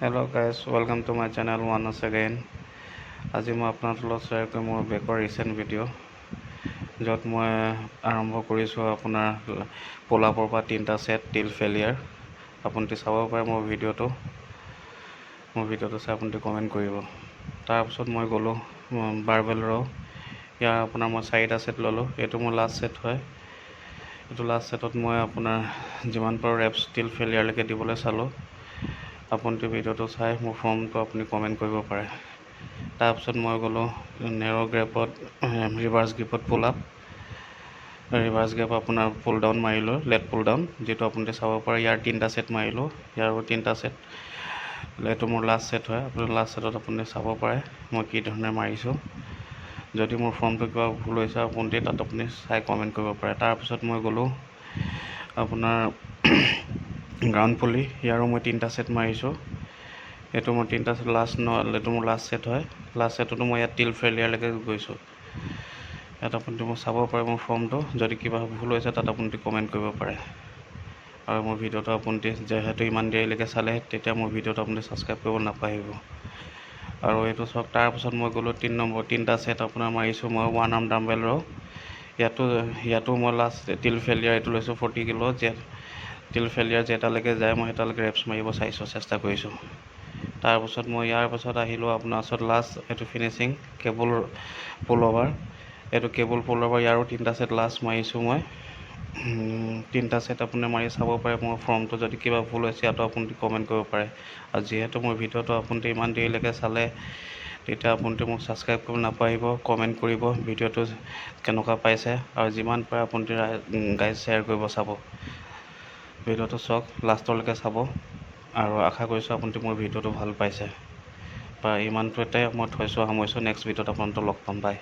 Hello guys, welcome to my channel once again. আজি মই আপোনালোকৰ লগত শ্বেয়াৰ কৰিম মোৰ বেকৰ ৰিচেণ্ট ভিডিঅ' য'ত মই আৰম্ভ কৰিছোঁ আপোনাৰ পোলাপৰ পৰা 3টা ছেট টিল ফেলিয়াৰ। আপুনি চাব পাৰে মোৰ ভিডিঅ'টো চাই আপুনি কমেণ্ট কৰিব। তাৰপিছত মই গ'লোঁ বাৰবেল ৰ'। ইয়াৰ আপোনাৰ মই 4টা ছেট ল'লোঁ। এইটো মোৰ লাষ্ট ছেট হয়। এইটো লাষ্ট ছেটত মই আপোনাৰ যিমান পাৰোঁ ৰেপছ টিল ফেলিয়াৰলৈকে দিবলৈ চালোঁ। আপুনি ভিডিঅ'টো চাই মোৰ ফৰ্মটো আপুনি কমেণ্ট কৰিব পাৰে। তাৰপিছত মই গ'লোঁ নেৰ' গ্ৰেপত ৰিভাৰ্ছ গ্ৰিপত পুল আপ। ৰিভাৰ্ছ গ্ৰেপ আপোনাৰ পুল ডাউন মাৰিলোঁ, লেট পুল ডাউন, যিটো আপুনি চাব পাৰে। ইয়াৰ 3টা ছেট মাৰিলোঁ, ইয়াৰো 3টা ছেট। এইটো মোৰ লাষ্ট ছেট হয়। আপুনি লাষ্ট ছেটত আপুনি চাব পাৰে মই কি ধৰণে মাৰিছোঁ। যদি মোৰ ফৰ্মটো কিবা ভুল হৈছে আপুনি তাত আপুনি চাই কমেণ্ট কৰিব পাৰে। তাৰপিছত মই গ'লোঁ আপোনাৰ গ্ৰাউণ্ড পুলি। ইয়াৰো মই 3টা ছেট মাৰিছোঁ। এইটো মোৰ 3টা ছেট এইটো মোৰ লাষ্ট ছেট হয়। লাষ্ট ছেটতো মই ইয়াত টিল ফেলিয়াৰলৈকে গৈছোঁ। ইয়াত আপুনি মোক চাব পাৰে মোৰ ফৰ্মটো। যদি কিবা ভুল হৈছে তাত আপুনি কমেণ্ট কৰিব পাৰে। আৰু মোৰ ভিডিঅ'টো আপুনি যিহেতু ইমান দেৰিলৈকে চালে তেতিয়া মোৰ ভিডিঅ'টো আপুনি ছাবস্ক্ৰাইব কৰিব নাপাহৰিব। আৰু এইটো চাওক। তাৰপিছত মই গ'লোঁ 3টা ছেট আপোনাৰ মাৰিছোঁ মই 1 আৰ্ম ডাম্বেল ৰ'। ইয়াতো মই লাষ্ট টিল ফেলিয়াৰ এইটো লৈছোঁ 40 কিলো। টিল ফেলিয়াৰ যেটালৈকে যায় মই সেটালৈকে ৰেপছ মাৰিব চেষ্টা কৰিছোঁ। তাৰপিছত মই ইয়াৰ পাছত আহিলোঁ আপোনাৰ ওচৰত লাষ্ট এইটো ফিনিচিং কেবল পুল অভাৰ। এইটো কেবল পুল অভাৰ। ইয়াৰো 3টা ছেট লাষ্ট মাৰিছোঁ মই। 3টা ছেট আপুনি মাৰি চাব পাৰে মোৰ ফৰ্মটো। যদি কিবা ভুল হৈছে ইয়াতো আপুনি কমেণ্ট কৰিব পাৰে। আৰু যিহেতু মোৰ ভিডিঅ'টো আপুনি ইমান দেৰিলৈকে চালে তেতিয়া আপুনি মোক ছাবস্ক্ৰাইব কৰিব নাপাহৰিব, কমেণ্ট কৰিব ভিডিঅ'টো কেনেকুৱা পাইছে। আৰু যিমান পাৰে আপুনি গাইজ শ্বেয়াৰ কৰিব চাব। ভিডিঅ'টো চাওক, লাষ্টলৈকে চাব। আৰু আশা কৰিছোঁ আপুনি মোৰ ভিডিঅ'টো ভাল পাইছে। বা ইমানটোতে মই সামৰিছোঁ। নেক্সট ভিডিঅ'ত আপোনালোকক লগ পাম। বাই।